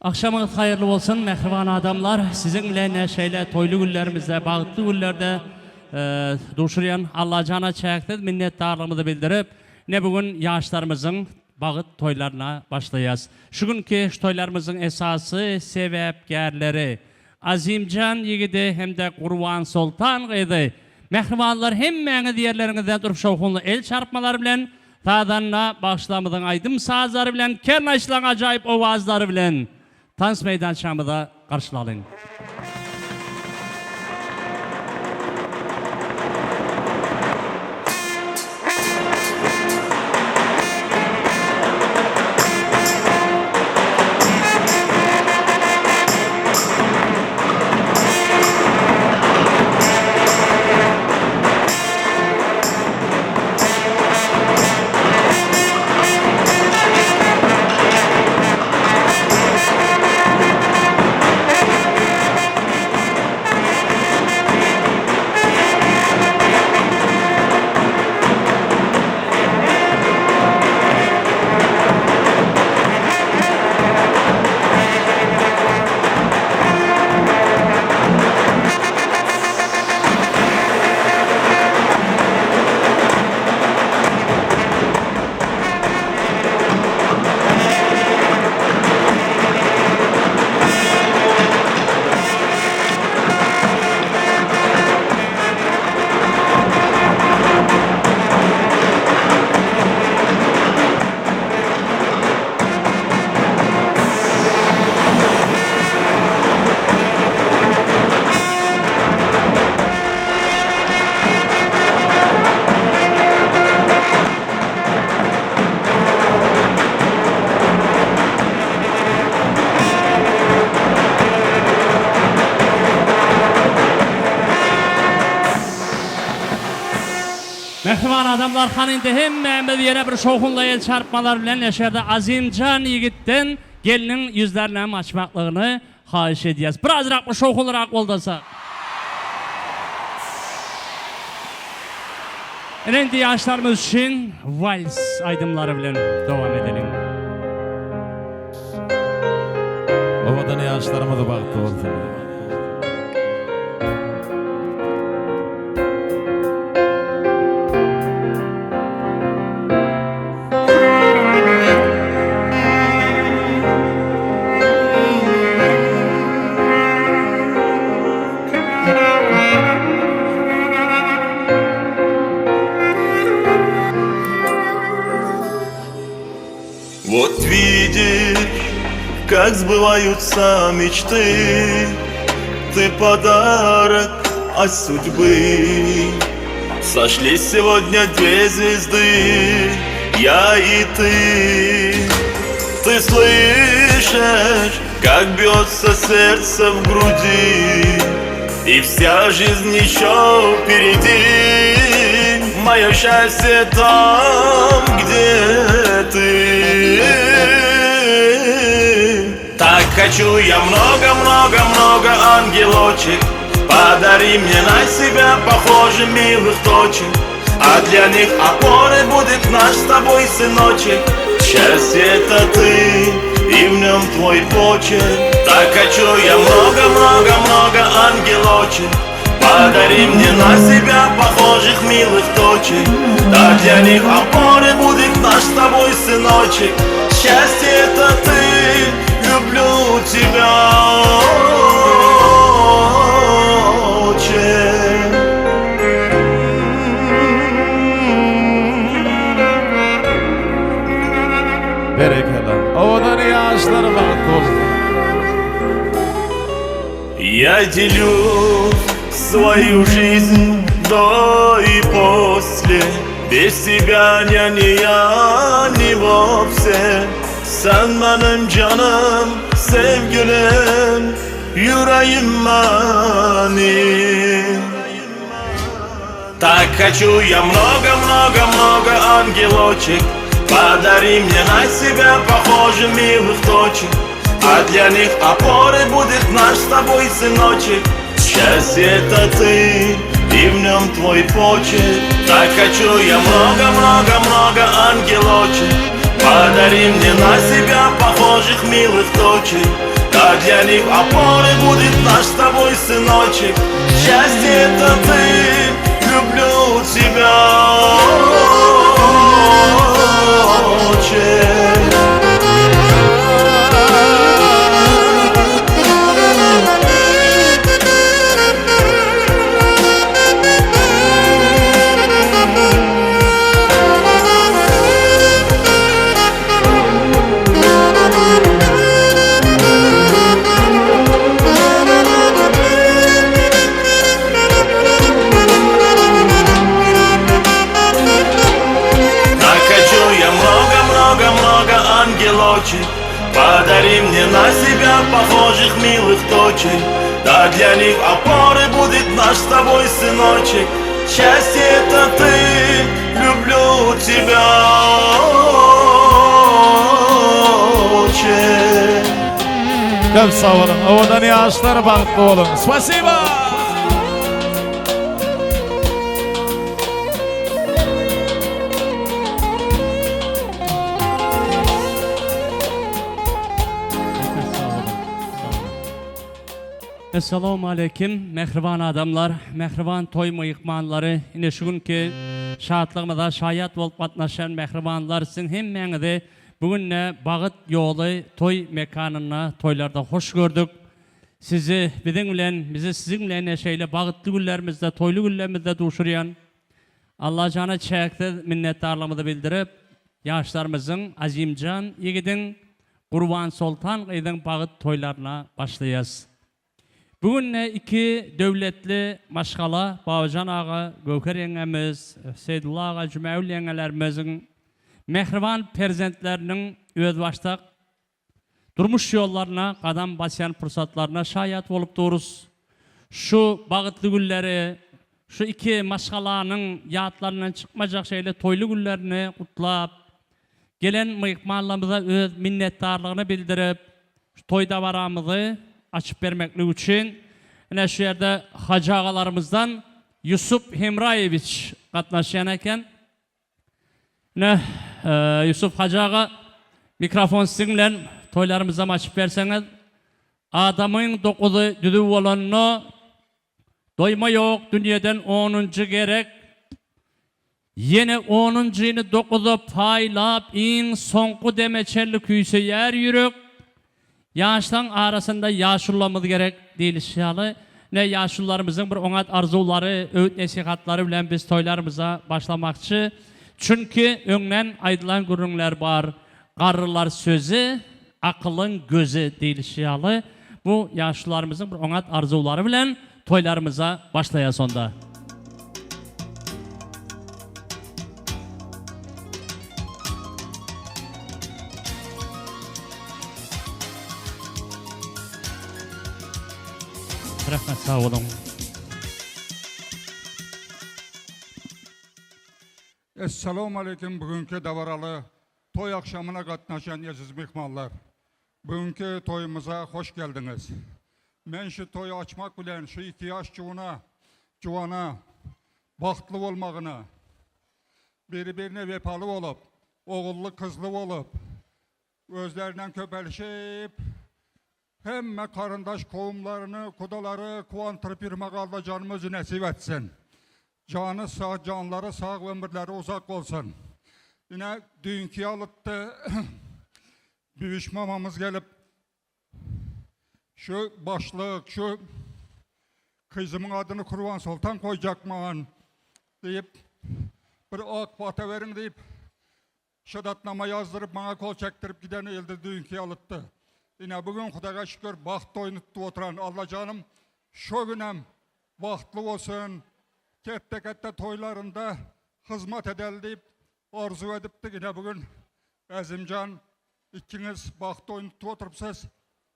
Akşamınız hayırlı olsun mehriban adamlar. Sizinle neşeyle toylu günlerimizde, bağıtlı günlerde duşurayan Allah cana çayakta minnettarlığımızı bildirip ne bugün yaşlarımızın bağıt toylarına başlayacağız. Şu günkü toylarımızın esası sebepkarları Azimcan yigidi hem de Kurban Sultan gıydı. Mehribanlar hem diğerlerinizden durup şovkunlu el çarpmaları bilen tadanla başlamıdın aydım sazları bilen kernaşlan acayip ovazları bilen Tans meydançamıda karşılayın. Mehriban adamlar haninde hem yine bir şokunla el çarpmalar bilen yaşarda Azimcan yigitten gelinin yüzlerine açmaklığını hahiş edeceğiz. Biraz rakı şokunlarak oldasa. Rendi yaşlarımız için vals aydımları bilen devam edelim. Ovadan yaşlarıma da baktı oldu. Вот видишь, как сбываются мечты, ты подарок от судьбы. Сошлись сегодня две звезды, я и ты. Ты слышишь, как бьется сердце в груди, и вся жизнь еще впереди. Мое счастье там, где ты. Так хочу я много-много-много ангелочек. Подари мне на себя похожих милых точек, а для них опорой будет наш с тобой сыночек. Счастье это ты, и в нем твой почерк. Так хочу я много-много-много ангелочек. Подари мне на себя похожих милых точек, а для них опорой будет наш с тобой сыночек. Счастье это ты, люблю тебя очень. Berekela. Ovadan yaşlarıma baktı oldu. Я делю свою жизнь до и после. Без тебя не я, не vopse. Sen benim canım, sevgilim, yüreğim benim. Так хочу я много-много-много ангелочек. Подари мне на себя похожих милых точек, а для них опорой будет наш с тобой сыночек. Счастье это ты, и в нем твой почерк. Так хочу я много-много-много ангелочек. Подари мне на себя похожих милых дочек, да для них опорой будет наш с тобой сыночек. Счастье это ты, люблю тебя очень. Подари мне на себя похожих милых дочек, да для них опорой будет наш с тобой сыночек. Счастье это ты, люблю тебя очень. Çok sağ olun. Ovadan yaşlar baktı olun. Spasiba. Assalamu aleyküm, mehriban adamlar, mehriban toy mıyıkmanları. Yine şu günkü şahatlığımda şayat olup katnaşan mehribanlar sizin hemmeğinizi bugün bağıt yolu toy mekanına, toylarda hoş gördük. Sizi bizi sizinle neşeyle bağıtlı günlerimizde, toylu günlerimizde duşurayan Allah cana çekti minnettarlığımızı bildirip yaşlarımızın azimcan yigidin Kurban Sultan Qıydın bağıt toylarına başlayız. Bugün iki devletli maşgala Babacan ağa, Göker yengemiz, Seydullah ağa, Cümeül yengelerimizin mehriban perzentlerinin öz başta durmuş yollarına, qadam basayan fırsatlarına şayat olup duruz. Şu bağıtlı gülleri, şu iki maşgalanın yatlarından çıkmayacak şeyle toylu güllerini kutlap, gelen mıyıkmallamıza öz minnettarlığını bildirip, toyda varamızı açıp vermeklik için yine şu yerde hacı ağalarımızdan Yusuf Hemrayeviç katnaşayan eken. Yine Yusuf Hacı ağa mikrofon sizinle toylarımıza açıp verseniz. Adamın dokuzu düdü olanını doyma yok dünyadan 10. gerek. Yine 10. yine dokuzu paylap in sonku demeçerli küyse yer yürük. Yaştan arasında yaşullamız gerek değil inşallah. Ne yaşullarımızın bir onat arzuları, öğüt nesihatları bilen biz toylarımıza başlamakçı. Çünkü önden aydılan gürünler var. Qarırlar sözü, akılın gözü değil inşallah. Bu yaşullarımızın bir onat arzuları bilen toylarımıza başlayas sonda. Rahmet sağ olun. Esselamu aleyküm bugünkü davaralı toy akşamına katnaşan aziz mehmanlar. Bugünkü toyumuza hoş geldiniz. Ben şu toyu açmak bilen şu ihtiyaç cuvana, baktlı olmağına, birbirine vefalı olup, oğullu kızlı olup, özlerinden köpelişip, hemme karındaş kovumlarını, kudaları kuvantırıp yürümek canımızı nasip etsin. Canı sağ, canları sağ, ömürleri uzak olsun. Yine dünkü alıttı, büyüş mamamız gelip, şu başlık, şu kızımın adını Kurban Sultan koyacak mı deyip, bir ak bata verin deyip, şadatnama yazdırıp, bana kol çektirip giden elde dünkü alıttı. Yine bugün Xudaga şükür bahtlı oynuttu oturan Allah canım şu günem bahtlı olsun. Kette toylarında hizmet edel deyip arzu edipti. Yine bugün Azimcan ikiniz bahtlı oynuttu oturupsız.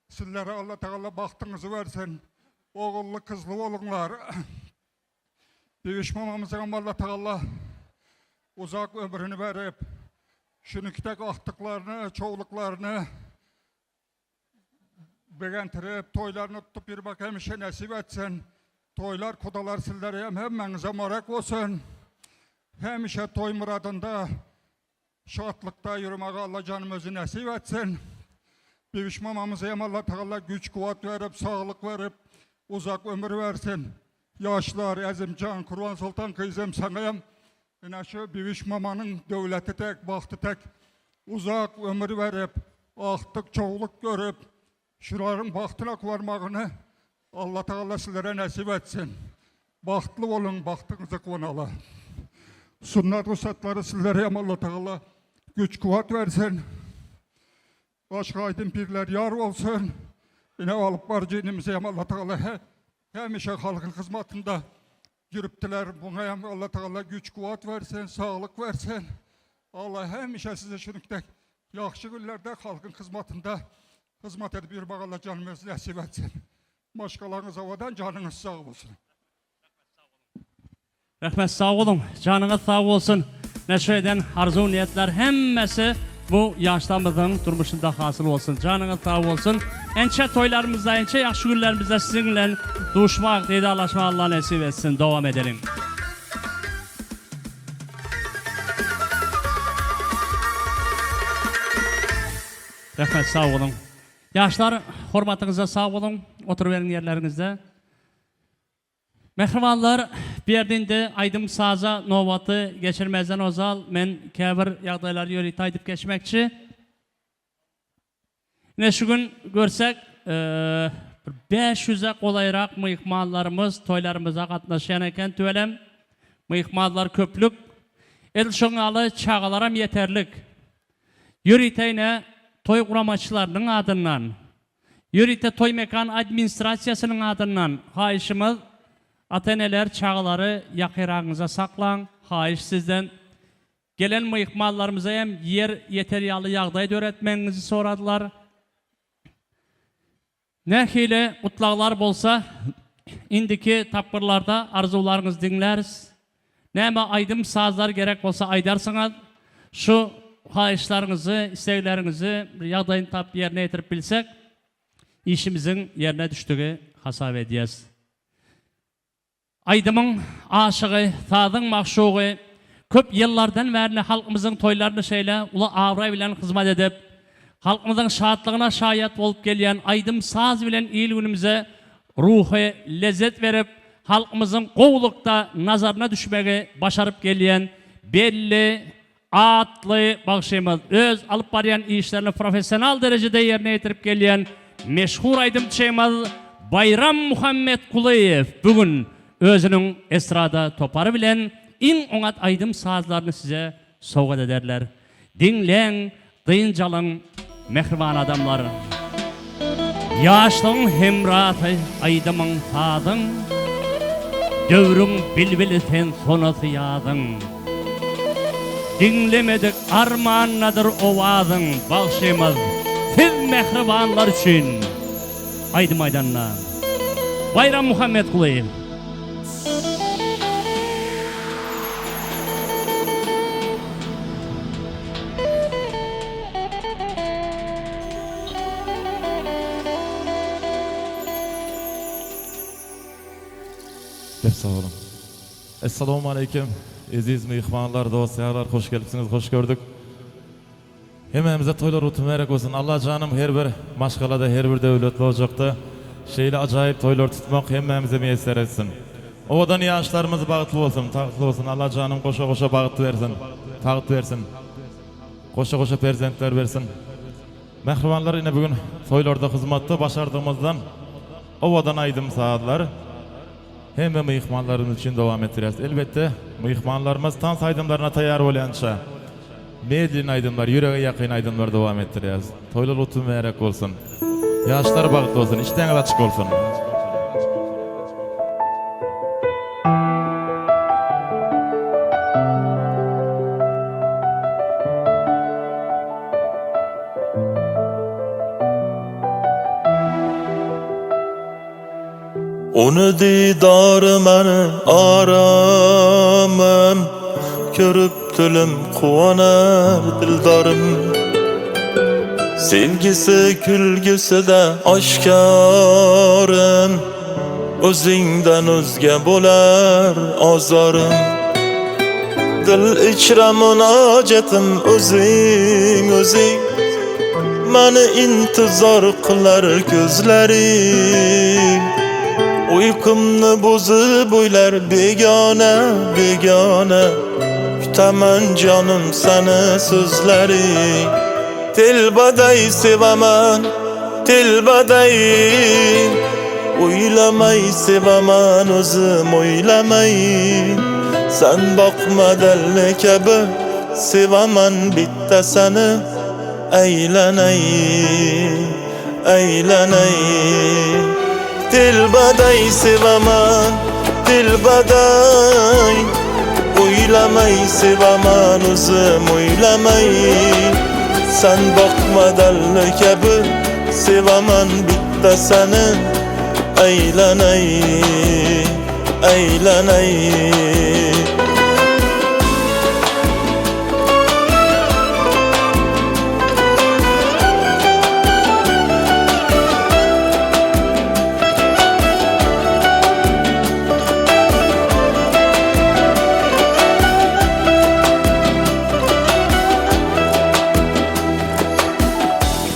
Sizlere Allah Teala bahtınızı versin. Oğullu kızlı olunlar. Büyüş mamamızın Allah Teala uzak ömrünü verip şunu kitek ahtıklarını, çoğuluklarını beğentirip, toylarını tutup bir bak hemşe nasip etsin. Toylar, kudalar sizlere hemmenize marak olsun. Hemşe toy muradında şatlıkta yürümeğe Allah canımızı nasip etsin. Büyük mamamıza hem Allah Teala güç kuvvet verip, sağlık verip, uzak ömür versin. Yaşlar, Azimcan, Kurban Sultan kızım sanayım. Yine şu büyük mamanın devleti tek, baktı tek, uzak ömür verip, aktık çoğuluk görüp, şuların baktına varmağını Allah Teala sizlere nasip etsin. Baktlı olun, baktınızı konalı. Sünnet usatları sizlere hem Allah Teala güç kuvvet versin. Başka aydın pirler yar olsun. Yine alıp var cinimize hem Allah Teala hemişe halkın hizmetinde yürüptüler. Buna hem Allah Teala güç kuvvet versin, sağlık versin. Allah hemişe size şunukta yaxşı günlerde halkın hizmetinde hizmet edip yürümek Allah canımız nasip etsin. Başkalarınız havadan canınız sağ olsun. Rahmet sağ olun. Canınız sağ olsun. Neşreden arzu niyetler hemmesi bu yaşlarımızın durmuşunda hasıl olsun. Canınız sağ olsun. Ençe toylarımızda, ençe yaxşı günlerimizde sizinle duşmak, vedalaşmak Allah nasip etsin. Devam edelim. Rahmet sağ olun. Yaşlar, hürmetinize sağ olun. Oturuverin yerlerinizde. Mehribanlar, berdinde aydım saza novatı geçirmezden ozal, men kəbir yağdayları yörüyte aydıp geçmekçi. Yine şu gün görsek, 500'e kolayrak mıyıkmallarımız toylarımıza katlaşan eken tüvelem. Mıyıkmallar köplük, el şonalı çağalaram yeterlik. Yörüyteyne toy kuramaçlarının adından, yörüyte toy mekan administrasiyasının adından haişimiz, Ateneler çağları yakırağınıza saklan. Hayiş sizden. Gelen mıyıkmallarımıza hem yer yeteryalı yağdaydı öğretmeninizi soradılar. Ne hile utlağlar bolsa indiki tapırlarda arzularınız dinleriz. Ne aydım sazlar gerek olsa aydarsınız. Şu hayışlarınızı, isteklerinizi yağdayın tap yerine getirip bilsek işimizin yerine düştüğü hasap edeceğiz. Aydımın aşığı, tadın makşuğu, köp yıllardan verini halkımızın toylarını şeyle ula avray bilen hizmet edip, halkımızın şahatlığına şayet olup gelen aydım saz bilen il günümüze ruhu lezzet verip, halkımızın kovulukta nazarına düşmeyi başarıp gelen belli, atlı bakışımız, öz alıp barayan işlerini profesyonel derecede yerine getirip gelen meşhur aydım çeyimiz Bayram Muhammed Kulayev bugün özünün estrada toparı bilen in onat aydım sazlarını size soğuk ederler. Dinlen, dıyıncalın, mehriban adamlar. Yaşlın hemratı aydımın tadın, dövrün bilbiliten sonatı yadın. Dinlemedik armağanladır ovadın bağışımız. Siz mehribanlar için aydım aydanla. Bayram Muhammed Kulayev. Sağ olun. Esselamu aleyküm. Aziz mihmanlar, dostlar, hoş geldiniz, hoş gördük. Hemimize toylar mübarek olsun. Allah canım her bir maşgalada, her bir devletli olacaktı. Şeyle acayip toylar tutmak hemimize müyesser etsin. Ovadan yaşlarımız bağıtlı olsun, tağıtlı olsun. Allah canım koşa koşa bağıtlı versin, tağıt versin. Koşa koşa perzentler versin. Mehribanlar yine bugün toylarda hizmette başardığımızdan ovadan aydım saatler. Hem mıyıkmanlarımız için devam ettireceğiz. Elbette mıyıkmanlarımız tan aydımlarına tayar olança medlin aydımlar, yüreğe yakın aydımlar devam ettireceğiz. Toylar otu mübarek olsun. Yaşlar bağıtlı olsun, işten açık olsun. Onu didarı məni aramım, görüp dilim kuvanar dildarım. Sevgisi külgüsü de aşkarım, özünden özge bolar azarım. Dil ichra munojatim o'zing o'zing Mani intizor qilar ko'zlaring Uyqumni buzib o'ylar begona begona Kutaman jonim seni so'zlaring Telbaday sevaman telbaday O'ylamay sevaman o'zim o'ylamay Sen boqma dalli kabi sevaman bitta seni aylanay aylanay Telbaday sevaman telbaday O'ylamay sevaman o'zim o'ylamay Sen boqma dalli kabi sevaman bitta seni aylanay aylanay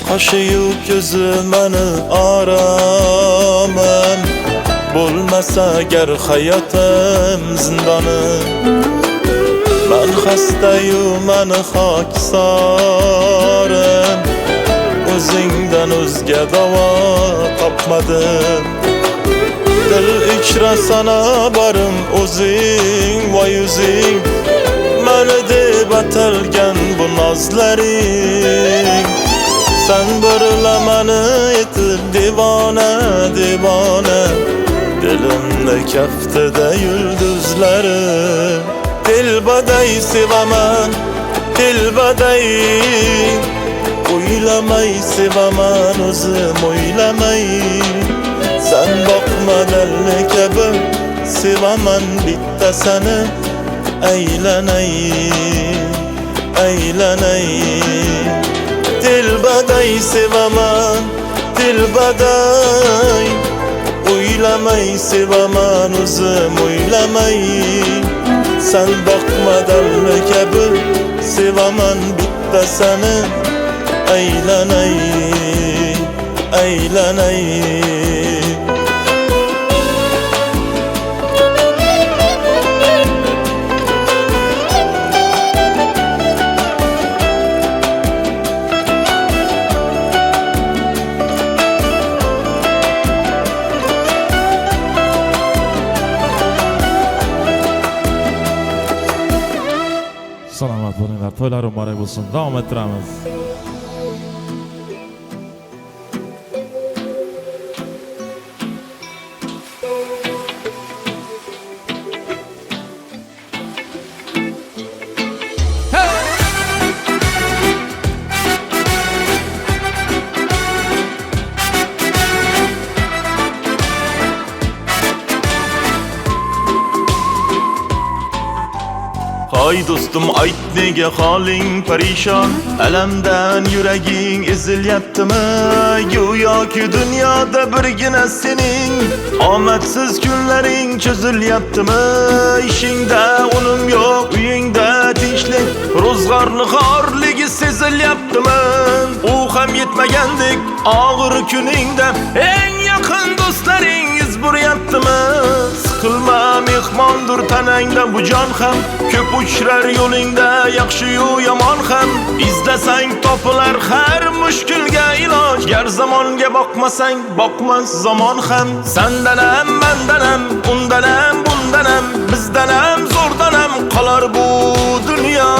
Qaşı-yu ko'zi mani aramim Bo'lmasa agar hayotim zindonim Men xastayu mani xoksorim O'zingdan o'zga davo topmadim Dil ichra sana barim o'zing voy o'zing Mani deb atalgan bu nozlaring Sen birlamani etib devona devona Dilimni kaftida yulduzlari Telbaday sevaman telbaday O'ylamay sevaman o'zim o'ylamay Sen boqma dalli kabi sevaman bitta seni aylanay aylanay Telbaday sevaman telbaday O'ylamay sevaman o'zim o'ylamay Sen boqma dalli kabi sevaman bitta seni aylanay aylanay Salomat bo'linglar, to'ylar muborak bo'lsin. Davom ettiramiz. Ay dostum ayt nega holing parishon Alamdan yuraging ezilyaptimi Go'yoki dunyoda birgina sening Omadsiz kunlaring cho'zilyaptimi Ishingda unum yo'q uyingda tinchlik Ro'zg'orni xorligi sezilyaptimi U ham yetmagandek og'ir kuningda Eng yaqin do'stlaring iz buryaptimi Siqilma mehmondur tanangda bu jon ham Ko'p uchrar yo'lingda yaxshi-yu yomon ham Izlasang topilar har mushkulga iloj Gar zamonga boqmasang boqmas zamon ham Sandanam mandanam undanam bundanam Bizdanam zo'rdanam qolar bu dunyo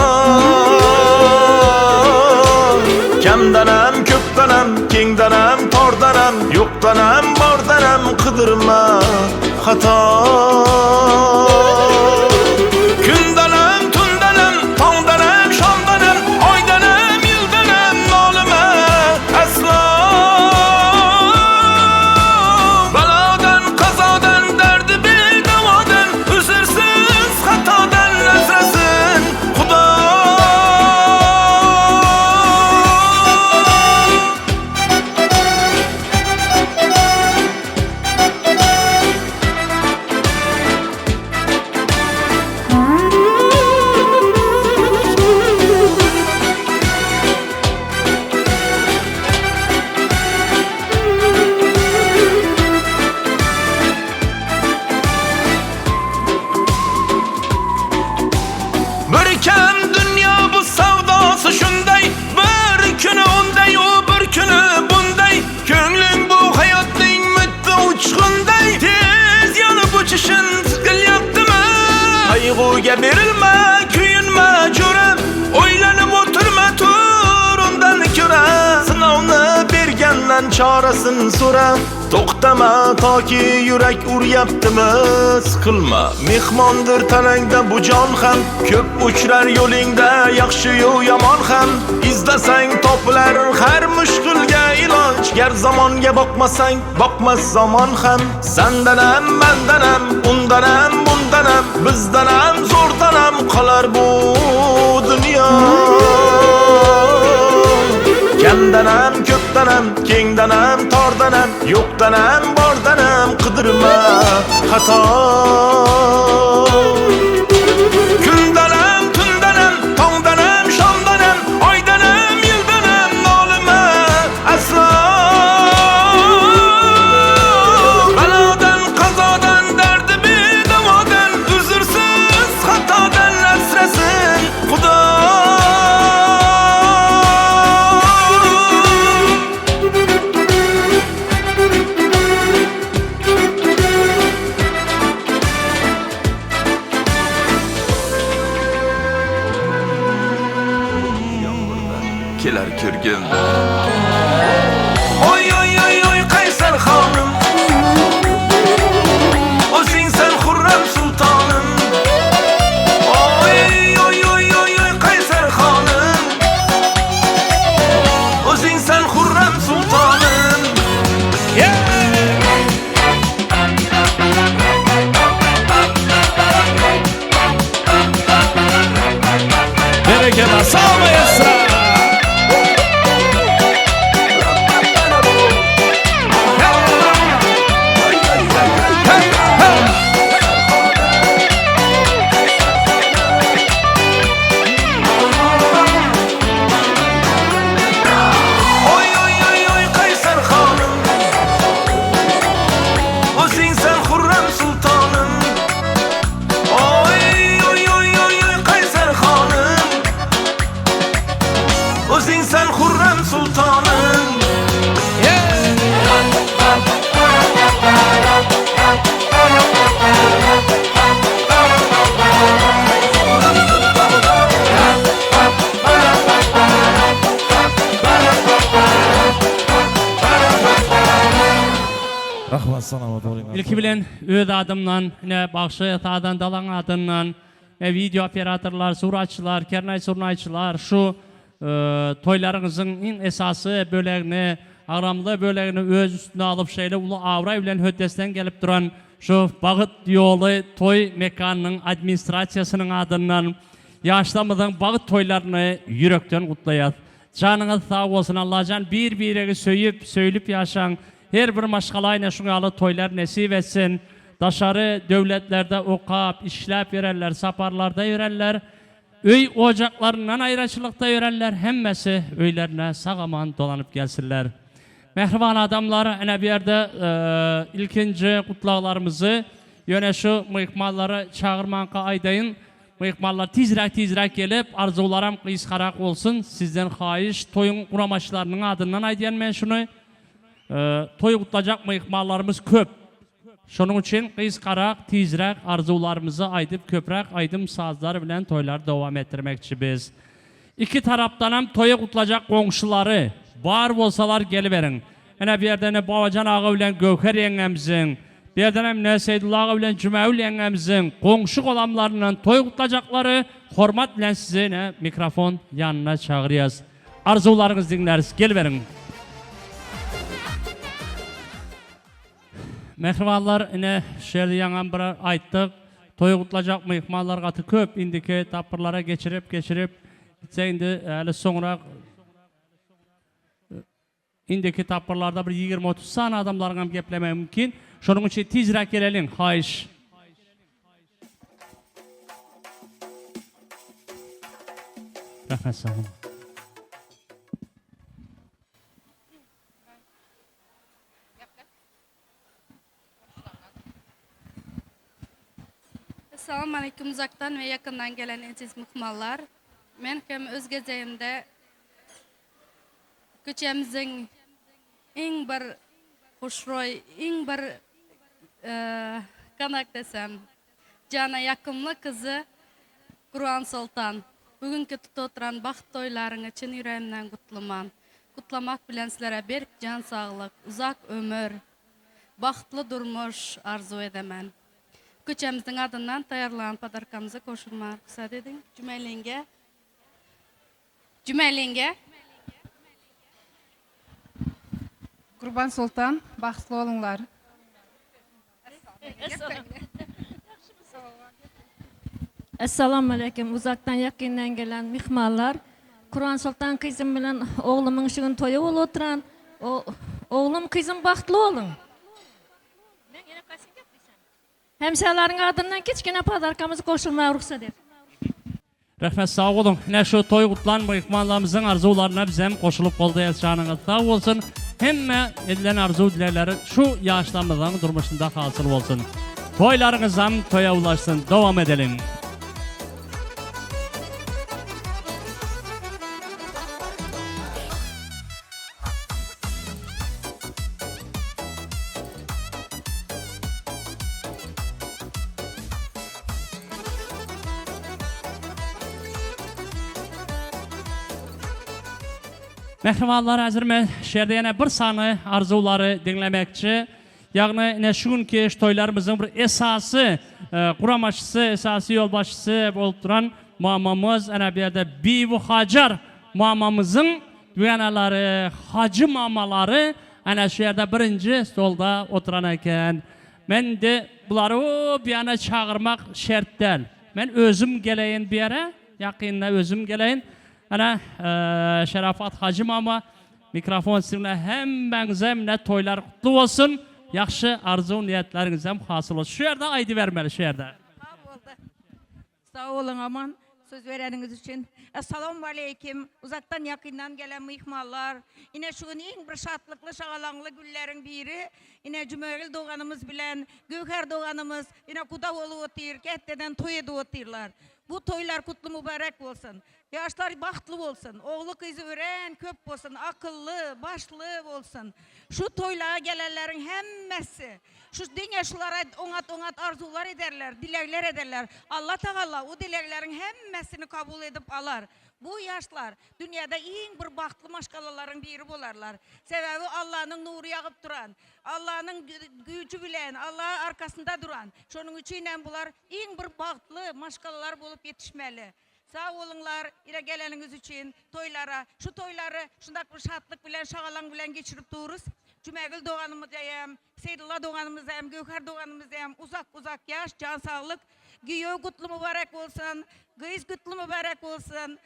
Kamdanam ko'pdanam kengdanam tordanam Yo'qdanam bordanam qidirma xato Kundanam tundanam tongdanam shomdanam oydanam yildanam nolima aslo Balodan qazodan dardi bedavodan uzrsiz xatodan asrasin Xudo çarasını so'ra. To'xtama toki yurak uryaptimi, siqilma. Mehmondir tanangda bu jon ham, ko'p uchrar yo'lingda yaxshi-yu yomon ham. İzlasang topilar har mushkulga iloj. Gar zamonga boqmasang, boqmas zamon ham. Sendan ham, mendan ham, undan ham, bundan ham, bizdan ham, zo'rdan ham qolar bu dunyo. Kamdan ham, ko'pdan ham, kengdan ham, tordan ham, yo'qdan ham, bordan ham qidirma xato. Kundan ham, tundan ham, tongdan ham, shomdan ham, oydan ham, yildan ham nolima aslo. Balodan, qazodan, dardi bedavodan, uzrsiz xatodan asrasin Xudo. Kelar ko'rganda oy oy oy oy Qaysar xonim, o'zing sen Xurram sultonim. Oy oy oy oy oy Qaysar xonim, o'zing sen Xurram sultonim. Bereketler, sağ ol Esra. Oy oy oy oy Qaysar xonim, o'zing sen Xurram sultonim. Oy oy oy oy oy Qaysar xonim, o'zing sen Xurram sultonim. Rahmat, selamat olayım. İlki bilen öz adımdan, ne Bakşı Tağdan Dalan adından, ne video operatorlar, suratçılar, kernay surnayçılar, şu toylarınızın en esası böleğini, aramlı böleğini öz üstüne alıp şeyle ulu avray bilen höddesten gelip duran şu Bağıt yolu toy mekanının administrasyasının adından yaşlamıdan Bağıt toylarını yürekten kutlayat. Canınız sağ olsun Allah'can bir söylüp yaşan. Her bir maşgalayla şunalı toylar nesip etsin. Daşarı devletlerde okap, işlep verenler, saparlarda verenler, öy ocaklarından ayrıçılıkta verenler, hemmesi öylerine sağaman dolanıp gelsinler. Mehriban adamlar, ene bir yerde ilkinci kutlaqlarımızı yöne şu mıyıkmalları çağırmanka aydayın. Mıyıkmallar tizrek gelip arzularım kıyıskarak olsun. Sizden xahiş toyun kuramaçlarının adından aydayan men şunu. Toy kutlayacak mıyıkmallarımız köp. Şunun için kıyıskarak tizrek arzularımızı aydıp köprek aydım sazları bilen toyları devam ettirmekçi biz. İki taraftan hem toyu kutlayacak komşuları var olsalar geliverin. Yine bir yerden ne Babacan ağa bilen Gövher yengemizin, bir yerden hem ne Seydullah ağa bilen Cümeül yengemizin komşu kolamlarının toy kutlayacakları hormat bilen size ne mikrofon yanına çağırıyoruz. Arzularınızı dinleriz. Geliverin. Mehribanlar yine şerdi yanan bir ayttık. Toy kutlayacak mıyıkmalar katı köp indiki tapırlara geçirip indi öyle sonra indiki tapırlarda bir 20-30 saniye adamlarla gepleme mümkün. Şunun için tizrek gelelim. Hayış. Rahmet sağ olun. Assalamu alaikum uzaktan ve yakından gelen aziz mıhmallar. Men hem öz gezeyimde köçemizin en bir hoşroy, en bir kanak desem, cana yakınlı kızı Kur'an Sultan. Bugünkü tututuran baxt toylarını için yüreğimden kutluman. kutlamak bilen sizlere bir can sağlık, uzak ömür, baxtlı durmuş arzu edemen. Köçemizin adından tayarlanan padarkamızı koşulmak kısa dedin. Cümeylenge. Kurban Sultan, baxtlı olunlar. Assalamu alaikum. Uzaktan yakından gelen mihmallar. Kurban Sultan kızım bilen oğlumun şugün toyu ol oturan. Oğlum kızım baxtlı olun. Hemşehrilerin adından kichkine padarkamızı koşulmaya ruhsat et. Rahmet sağ olun. Ne şu toy kutlan mehmanlarımızın arzularına bizem koşulup oldu yaşanınız sağ olsun. Hemme edilen arzu dilerleri şu yaşlarımızın durmuşunda hasıl olsun. Toylarınızdan toya ulaşsın. Devam edelim. Mehribanlar hazır mı? Şerde yine bir sani arzuları dinlemekçi. Yani ne şu günkü toylarımızın bir esası, kuramaşçısı, esası yolbaşçısı olup duran mamamız, ana bir yerde Bibi Hacer mamamızın düğeneleri, hacı mamaları, ana şu yerde birinci stolda oturan eken. Ben de bunları bir yana çağırmak şart değil. Ben özüm geleyin bir yere, yakınına özüm geleyin. Ana Şerafat Hacı mama mikrofon sizinle hem toylar kutlu olsun. Yaxşı arzu niyetleriniz hem hasıl olsun. Şu yerde aydı vermeli şu yerde. Sağ olun aman söz vereniniz için. Esselamu aleyküm. Uzaktan yakından gelen mihmallar. Yine şu en bir şatlıklı şağalanlı günlerin biri. Yine Cümeyl doğanımız bilen Gökher doğanımız yine kuda olu otur. Ketteden toy edu oturlar. Bu toylar kutlu mübarek olsun. Yaşlar baxtlı olsun. Oğlu kızı öğren köp olsun. Akıllı, başlı olsun. Şu toylara gelenlerin hemmesi. Şu dinyaşlara onat arzular ederler. Dilekler ederler. Allah Teala o dileklerin hemmesini kabul edip alar. Bu yaşlar dünyada en bir baxtlı maşgalaların biri bolarlar. Sebebi Allah'ın nuru yağıp duran. Allah'ın gücü bilen, Allah arkasında duran. Şunun için bunlar en bir baxtlı maşgalalar bulup yetişmeli. Sağ olunlar, ile geleniniz için toylara, şu toyları şundak bir şatlık bilen, şağalan bilen geçirip dururuz. Cümeyl doğanımız hem, Seydullah doğanımız hem, Gökher doğanımız hem, uzak yaş, can sağlık. Giyo kutlu mübarek olsun, kız kutlu mübarek olsun,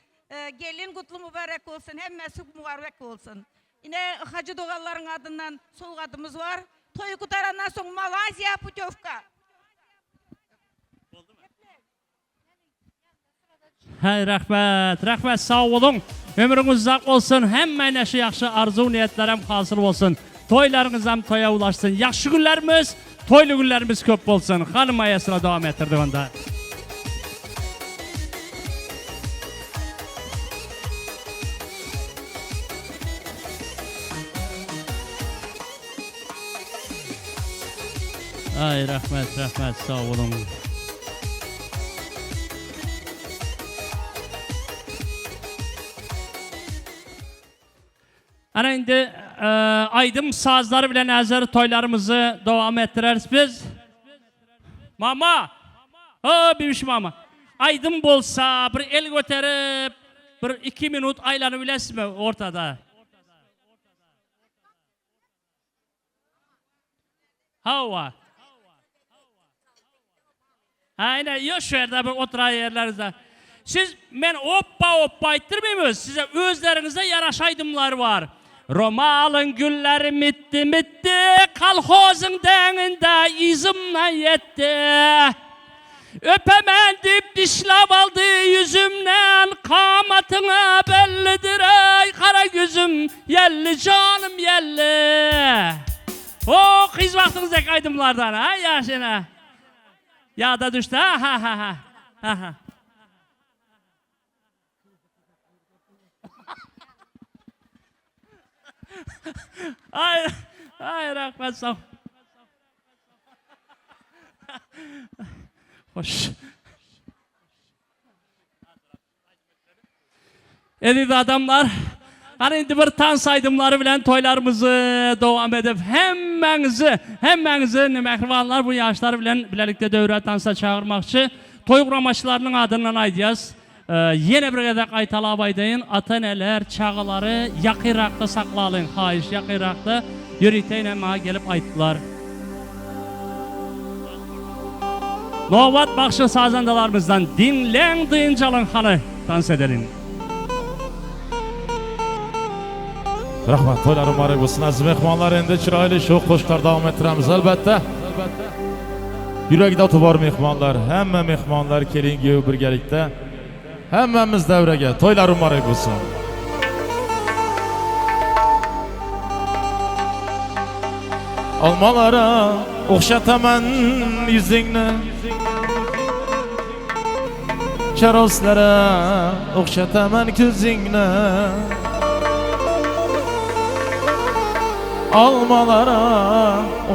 gelin kutlu mübarek olsun, hem mesut mübarek olsun. Yine hacı doğanların adından sol adımız var. Toyu kutarandan sonra Malazya Putyovka. Hay rahmet sağ olun. Ömrünüz uzak olsun. Hemen yaşı yaxşı arzu niyetlerim hasıl olsun. Toylarınız hem toya ulaşsın. Yaxşı günlerimiz, toylu günlerimiz köp olsun. Hanım ayasına devam ettirdi onda. Ay rahmet sağ olun. Ana indi aydım sazları bilen hazır toylarımızı devam ettireriz biz. Mama. Büyüş mama. Aydım bolsa bir el götürüp bir 2 minut aylanı bilesiz mi ortada? Hava. Aynen yok şu yerde bir oturan yerlerinizde. Siz men hoppa ettirmeyimiz. Size özlerinize yaraşaydımlar var. Romalın gülleri mitti, kalhozun deninde izimle yetti. Öpemen deyip dişlav aldı yüzümden, kamatına bellidir ey kara gözüm, yelli canım yelli. Kız vaktinizdeki aydımlardan ha yaşına. Ya da düştü ha. Ay rahmet sağ ol. Hoş. Edildi adamlar. Hani indi bir tan saydımları bilen toylarımızı devam edip hemmenizi mehribanlar bu yaşlar bilen bilelikte dövre tansa çağırmakçı. Toy kuramaçlarının adından aydiyaz. Yine bir kadar aytalab aydayın. Ataneler, çağıları yakırakta saklalın. Hayiş yakırakta yürüteyle mağa gelip ayttılar. Novat bakşı sazandalarımızdan dinlen dıyıncalın hanı dans edelim. Rahmat, toylar mübarek olsun. Aziz mehmanlar, endi chiroyli sho'x qo'shiqlar davom ettiramiz albatta. Yurakda tubar mehmanlar, hamma mehmanlar kelingi birgalikda. Hammamiz davraga, toylar mübarek olsun. Olmalara o'xshataman yuzingni, charoslara o'xshataman ko'zingni. Almalara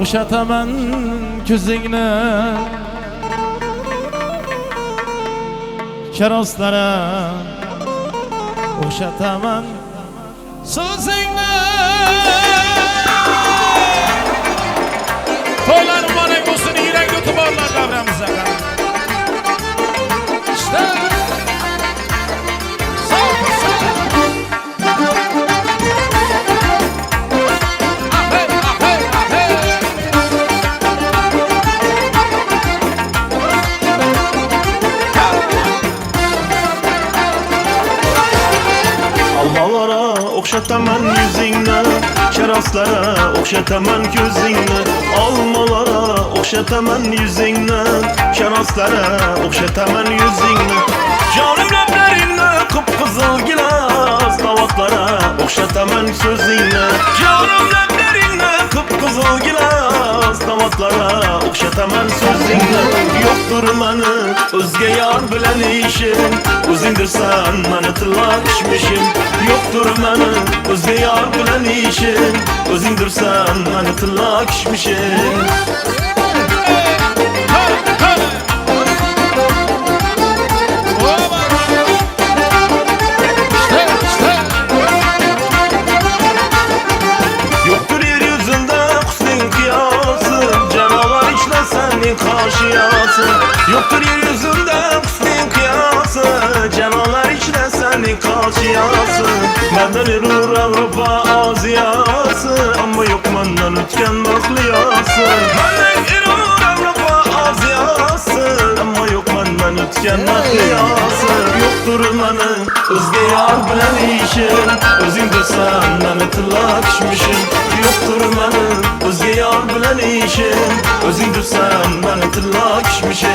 o'xshataman ko'zingni, charoslara o'xshataman so'zingni. Toylar mübarek olsun, yürekli tubarlar davramıza. İşte Okşataman yüzünle, şaraslara okşataman gözünle. Almalara okşataman yüzünle, şaraslara okşataman yüzünle. Canım leblerinle kıpkızıl gilas, tabaklara okşataman sözünle. Canım leblerinle kıpkızıl gilas, tabaklara okşataman sözünle. Yoktur manı özge yar bilen işin, özündürsen manı tılakışmışım. Yoktur manı özge yar bilen işin, özündürsen manı tılakışmışım. Yoktur yeryüzünde husnin kıyası, canavar işlesenin kaşıyası. Yoktur yeryüzünde husnin kıyası, canavar işlesenin kaşıyası. Benden erur Avrupa Aziyası, ama yok benden ötken mahliyası. Benden erur Avrupa Aziyası, ama yok benden ötken mahliyası. Yoktur manı özge yar bilen işin, özündürsen beni tılakışmışım. Yoktur manı özge yar bilen işin, özündürsen beni tılakışmışım.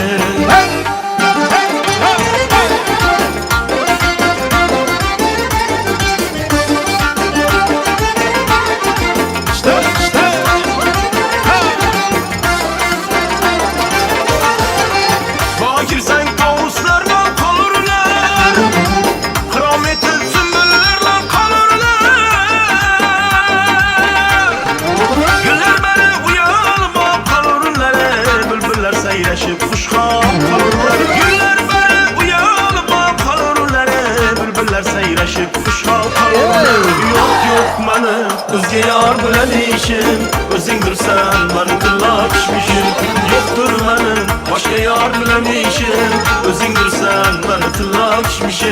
Bakirsen kavuslarla kalırlar, kırametin sümbüllerle kalırlar. Güller beni uyanıp kalırlar, bülbüller seyreşip kuşka kalırlar. Güller beni uyanıp kalırlar, bülbüller seyreşip kuşka kalırlar. Yok manı özge yar bilen işin, özündürsen beni tılakışmışım. Yoktur manı başka yar bilen işin, özündürsen beni tılakışmışım.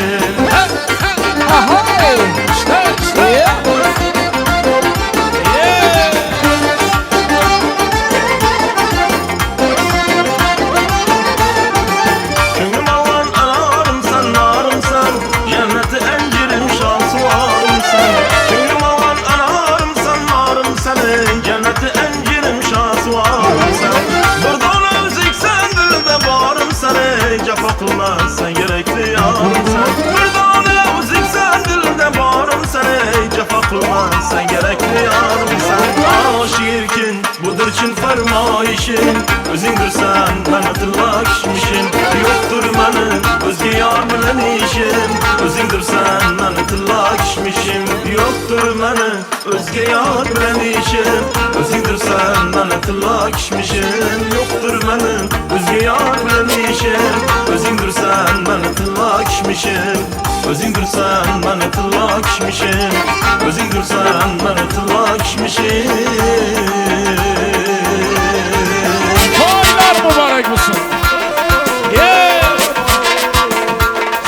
Könlüm alan anarımsan, narımsan, cenneti encirim şansı varımsan. Könlüm alan anarımsan, narımsan, cenneti encirim şansı varımsan. Buradan özüksen dilde bağrımsan, cefa kılmazsan gerekli yarımsan. Buradan özüksen dilde bağrımsan, cefa kılmazsan gerekli yarımsan. Şirkin budur için fermayişin, özündürsen bana tılakışmışım. Yoktur manı özge yar bilen işin, özündürsen bana tılakışmışım. Yoktur manı özge yar bilen işin, özündürsen bana tilla kişmişim. Yoktur benim özge yar bilen işim. Özündür sen beni tilla kişmişim. Özündür sen beni tilla kişmişim. Özündür sen beni tilla kişmişim. Toylar mübarek olsun.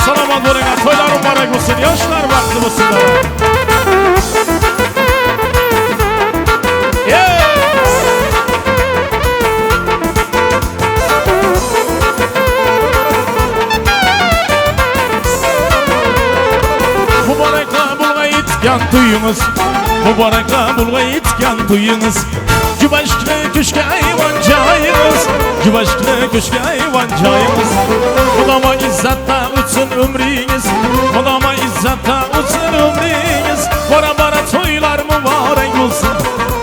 Salamat olun, toylar mübarek olsun. Yaşlar vakti olsun. Mübarekler bulga yetken tuyunuz. Mübarekler bulga yetken tuyunuz. Cübaşkı köşke ayvancayınız. Cübaşkı köşke ayvancayınız. Kulama izzatta uçsun ömrünüz. Kulama izzatta uçsun ömrünüz. Bara bara toylar mübarek olsun.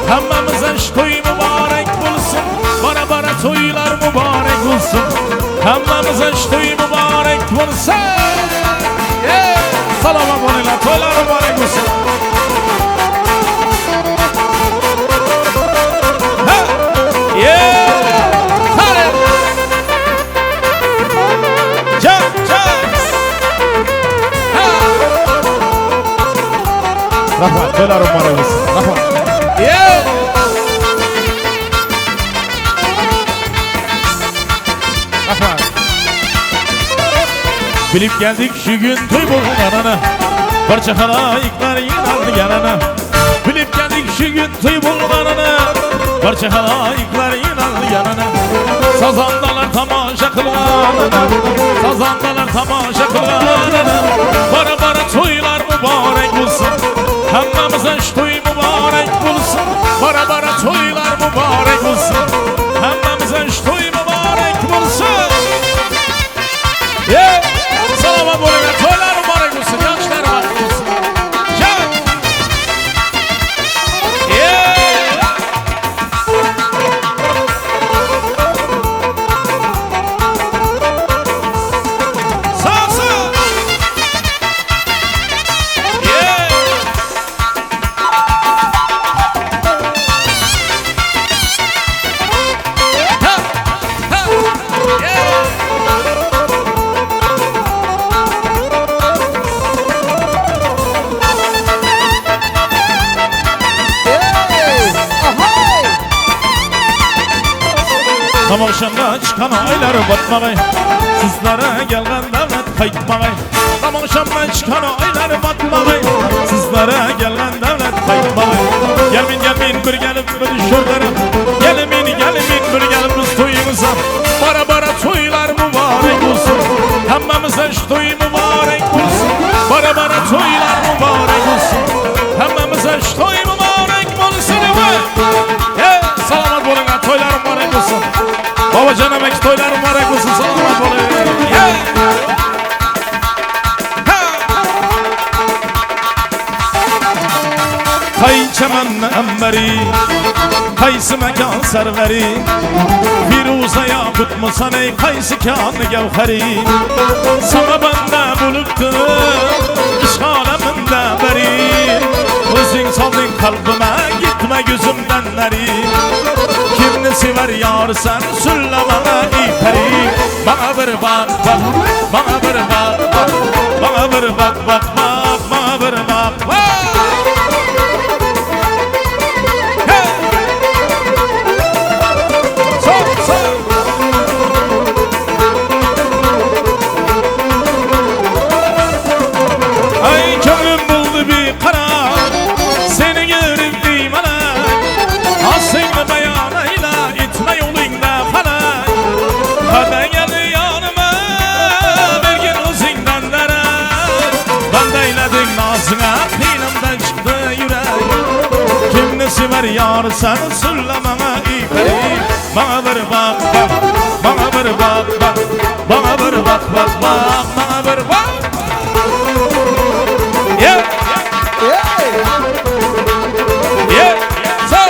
Hemmemize toy mübarek olsun. Bara bara toylar mübarek olsun. Hemmemize toy mübarek olsun. Salamat olun, toylar mübarek olsun. Rafa, toylar mübarek olsun. Rafa. Rafa. Bilip geldik şu gün toy bulganana. Barça halayıklar yığıldı yanına. Bilip geldik şu gün toy bulganana. Barça halayıklar yığıldı yanına. Sazandalar tamaşa kılganana. Sazandalar tamaşa kılganana. Bara bara toylar mübarek olsun. Hemmemize toy mübarek olsun. Bara bara toylar mübarek olsun. Hemmemize toy mübarek olsun. Salamat olun, toylar mübarek olsun. Yaşlar vakti olsun. Tam akşamda çıkan aylar batmagay. Sizlere gelgen devlet kayıtmagay. Tam akşamda çıkan aylar batmagay. Sizlere gelgen devlet kayıtmagay. Gelmin gelmin bir gelip bir şördere. Gelmin gelmin bir gelip biz toyumuza. Bara bara toylar mübarek olsun. Hemmemize toy mübarek olsun. Bara bara toylar mübarek olsun. Hemmemize toy mübarek olsun. Salamat olun, toylar mübarek olsun. Baba canım ek toylar mübarek olsun. Salamat olun. Kay çemenle emberi, kaysı mekan serveri. Firuza'ya kutmasan ey kaysı kânı gevheri. Sana bende buluptu işgaleminde beri. Özün saldın kalbime gitme gözümden neri. Kimni sever yar sen söyle bana iperi. Bana bir bak bak, bana bir bak bak. Bana bir bak bak bak, bana bir bak bak. Ay kömrüm buldu bir karar. Seni görüp dimana. Aslında beyanıyla itme yolunda falan. Hadi gel yanıma. Bir gün uzinden dere. Ben de eyledim nazına. Pinimden çıktı yürek. Kimni sever yar sen söyle bana iperi. Bana bir bak bak. Bana bir bak bak. Bana bir bak bak bak. Bana bir bak. Yeah. Yeah. So.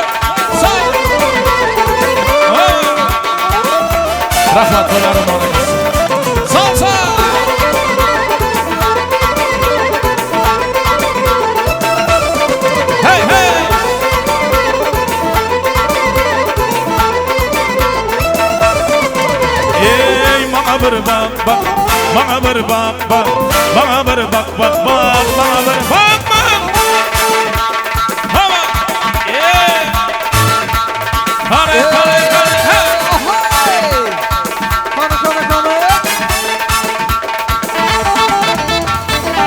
Rahat olalım orası. Salsa. Hey hey. bana bir bak bak, bana bir bak bak, bana bir bak bak bak, bana bir bak bak. Hava, yeah. Hare hare hare hare.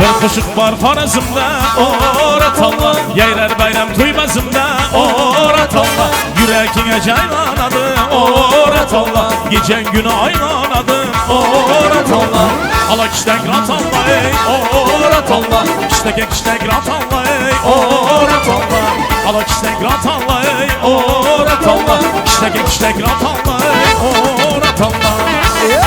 Bir kuşuk var Xorazmda, orat Allah. Yayrar bayram tuymazımda, orat Allah. Yüreğine caylanadı, orat Allah. Gecen günü aylanadı, orat Allah. Ala kiştek rat Allah, ey, orat Allah. Kiştek rat Allah, ey, orat Allah. Ala kiştek rat Allah, ey, orat Allah. Kiştek rat Allah, ey, orat Allah. Yeah.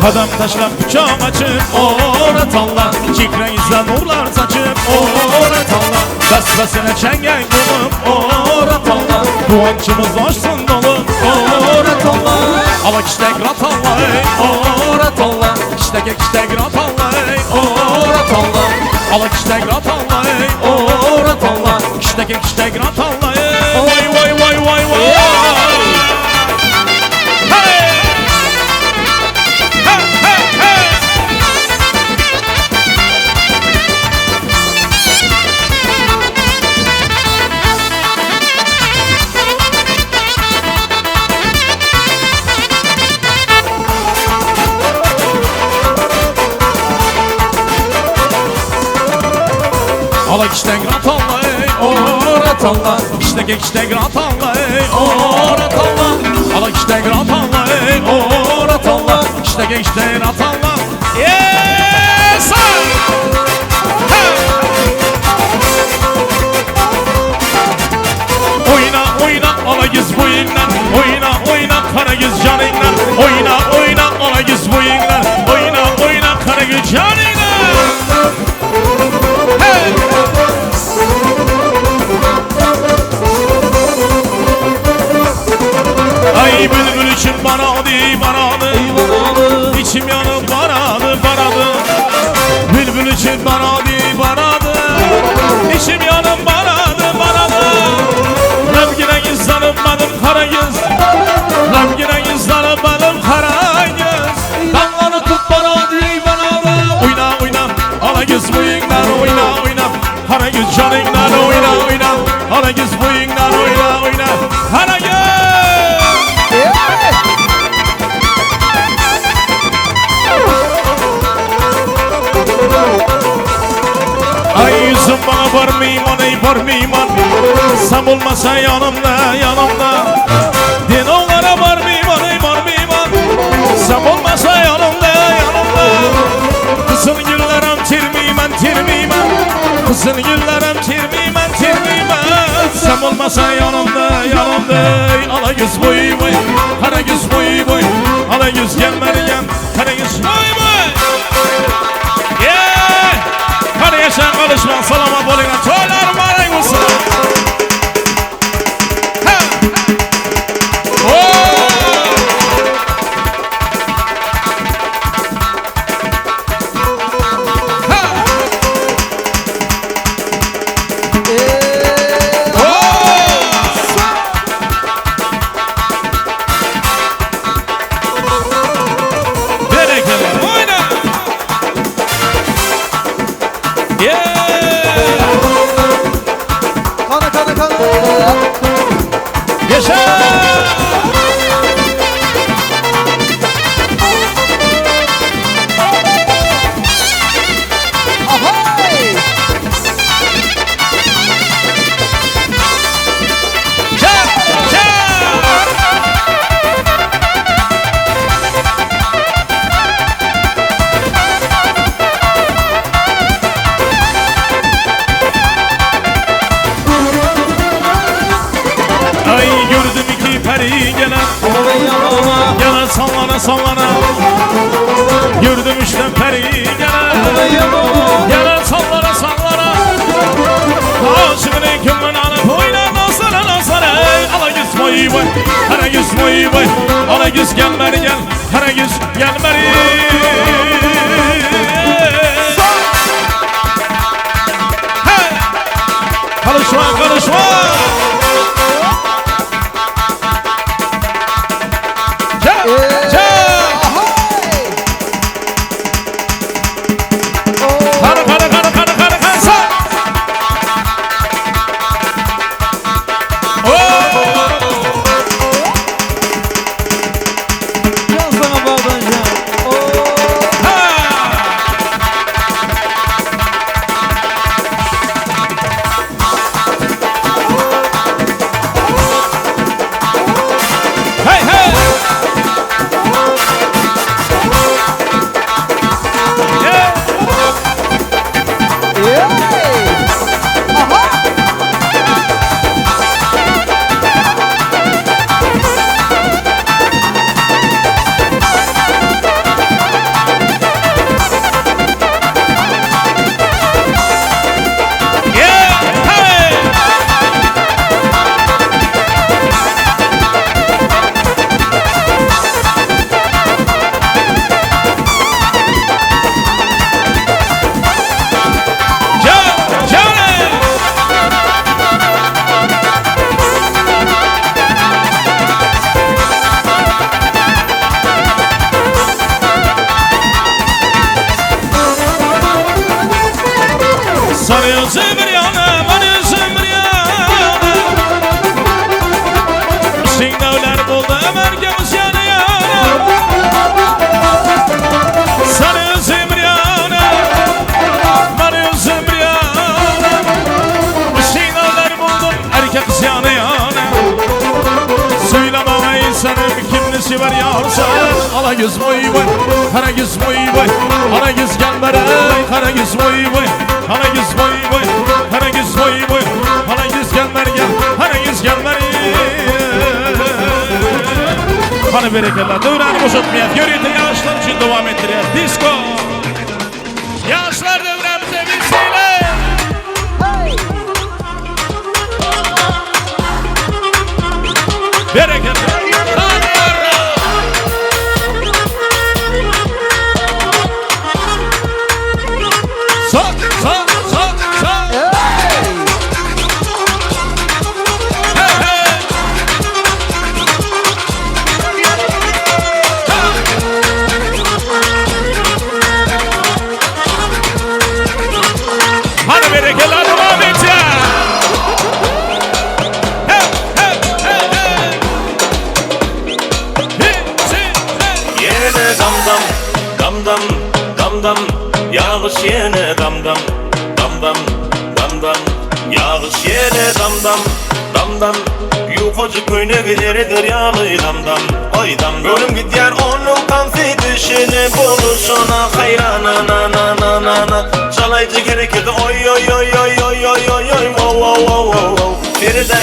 Kadam taşlap bıçağım açıp orat Allah. Kikreyizden nurlar saçıp orat Allah. Basbasına çengen bulup orat Allah. Duancımız hoşsun dolu orat Allah. Ala kiştek rat Allah, ey, orat Allah. Kiştek rat Allah, ey, orat Allah. Ala kiştek rat Allah, ey, orat Allah. Kiştek rat Allah, ey. Vay vay vay vay vay. Ala kiştek rat Allah, ey, orat Allah. Kiştek rat Allah, ey, orat Allah. Ala kiştek rat Allah, ey, orat Allah. Kiştek rat Allah. Yes! Oyna oyna ala yüz boyundan, oyna oyna kara yüz canından, oyna oyna ala yüz boyundan, oyna oyna kara yüz canından. Hey! Ay bülbül için banadı banadı, İçim yanıp banadı banadı. Bülbül için banadı banadı, İçim yanıp banadı banadı. Rəmginə gizlanıbmadım kara yüz, Rəmginə gizlanıbmadım kara yüz. Damlanı tut banadı banadı. Oyna oyna ala yüz boyundan, oyna oyna kara yüz canından, oyna oyna ala yüz boyundan, oyna oyna kara yüz. Ay yüzüm bana varmıyman, ey varmıyman. Sen olmasa yanımda yanımda. Din onlara varmıyman, ey varmıyman. Sen olmasa yanımda yanımda. Kızın güllerim tirmiymen tirmiymen. Kızın güllerim tirmiymen tirmiymen. Sen olmasa yanımda yanımda. Ala yüz boy boy, kara yüz boy boy. Ala yüz gel Meryem, kara yüz boy boy. Yeah! Hadi yaşa konuşma, salama bolina. Toylar marayın olsun. Sallana sallana gördüm işte peri gene gene sallana sallana aşkını kümün alıp oyna nasara nasara ala yüz boyu boy kara yüz boyu boy ala yüz gel beri gel kara yüz gel beri Sarıyorsun bir yana, varıyorsun bir yana. Signavlar buldu, Amerika'mız yana yana. Sarıyorsun bir yana, varıyorsun bir yana. Signavlar buldu, erkek yana yana. Söyleme insanım kimlisi var yağırsa. Ala göz boyu boy, kara göz boyu boy. Ala göz gelmere, kara göz boyu boy. Ala göz boyu boy, kara göz boyu boy. Ala göz gelmere gel, kara göz gelmere. Bana berekeler, dövreni boşaltmayalım. Görüntü yaşlar için devam ettirelim. Disco. Yaşlar dövremize bilseyle. Berekeler. Hadi berekeler devam edeceğiz. Yine dam dam, dam dam, dam dam. Yağış yine dam dam, dam dam, dam dam. Yağış yine dam dam, dam dam. Yukocu köyüne gideridir yağlı dam dam. Oy dam ölüm gider onun kansi dişini buluşuna hayrana na na na na na. Çalayıcı gerekirdi oy oy oy oy oy oy oy oy wow wow wow wow wow. Biri de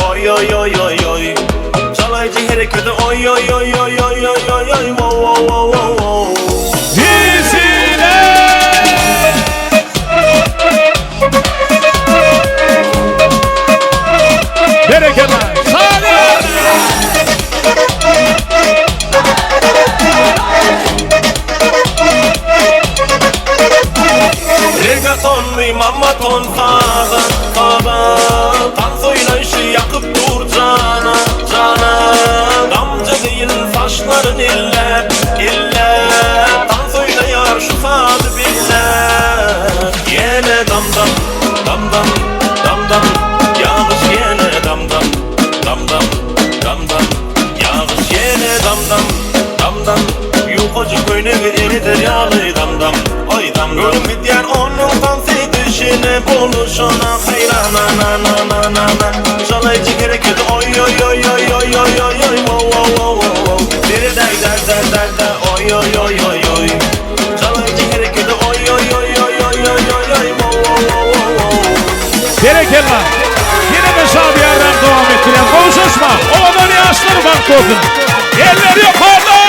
oy oy oy oy oy. Çalayıcı gerekirdi oy oy oy oy oy oy oy oy wow wow wow wow wow. Berekeler. Reggaeton mi mamaton fada fada. Dans oynayışı yakıp dur cana cana. Damca değil saçların iller iller. Dans oynayar şu fadı biller. Yine dam dam dam dam dam dam. Yağış yine dam dam dam dam dam dam. Yağış yine dam dam dam dam. Yukocu köyüne gidilir yağlı dam dam. Oy dam dam. Ölüm gider onun kansi dişini buluşuna hayrana na na na na na. Çalayıcı gerekirdi oy oy oy oy oy oy oy oy wow wow wow wow. Biri der oy oy oy oy oy. Çalayıcı gerekirdi oy oy oy oy oy oy oy oy wow wow wow wow. Berekeler. Yine meşabi yerden devam ettirelim. Konuşma. Oğlan yaşları bak korkun. Elleri yukarıda.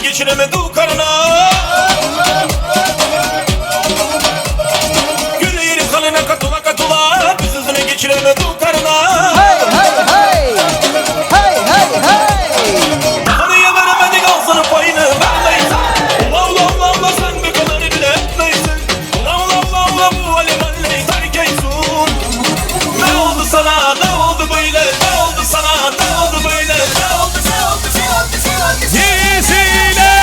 Geçiremedi o karına. Gül yerim kanına katıla katıla. Bir sözünü geçiremedi o karına. Hey hey hey. Hey hey hey. Paraya veremedik alsana payını vermeyiz. Ula ula ula ula sen bir kadar bile etmeysin. Ula ula ula ula bu alimanleyi terk etsin. Ne oldu sana ne oldu böyle. Ne oldu sana ne oldu böyle. Ne oldu ne oldu ne oldu ne oldu. Yesile.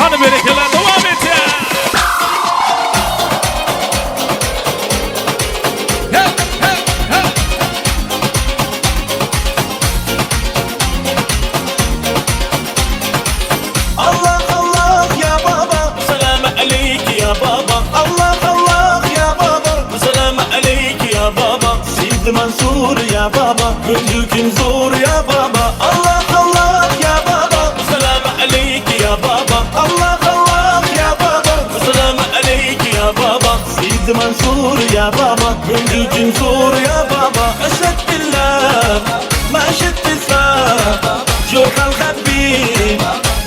Hadi berekeler devam et ya. Mansur ya baba, gün zor ya baba. Allah Allah ya baba, selam aleyk ya baba. Allah Allah ya baba, selam aleyk ya baba. Seyid Mansur ya baba, gün zor ya baba. Eşhedü billah, ma eşhedü islam. Çok al habib,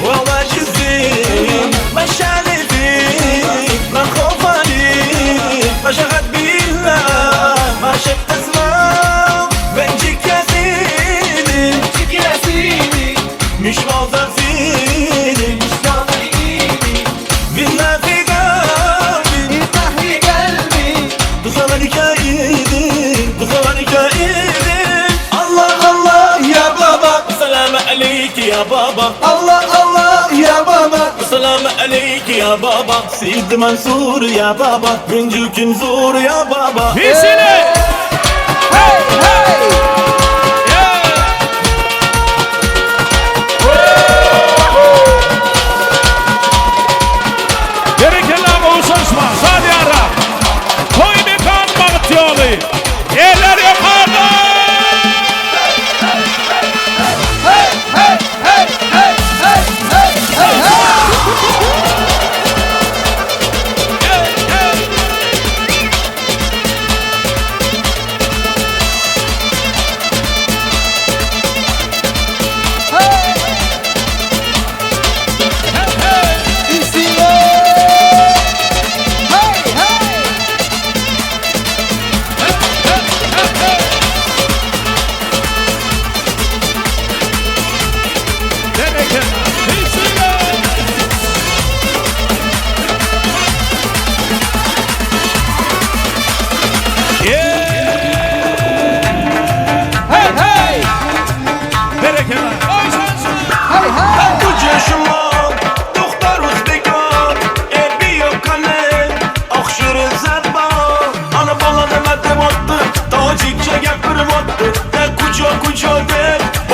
valla cizim. Ma şalibim, ma khofalib. Ma şahad billah, ma şehd اسمam. Ben cikasinim, مش موضع فيني بالله في قلبي بخبرك ايدي الله الله يا بابا سلام عليك يا بابا الله الله يا بابا سلام عليك يا بابا سيد منصور يا بابا بنجوك نزور يا بابا Pisine! Hey, hey. Gerekenler oluşma, Sadi Ara. Koy mekan bağıtıyordu. Eller yukarıda. Hey, hey, hey, hey, hey, hey, hey, hey.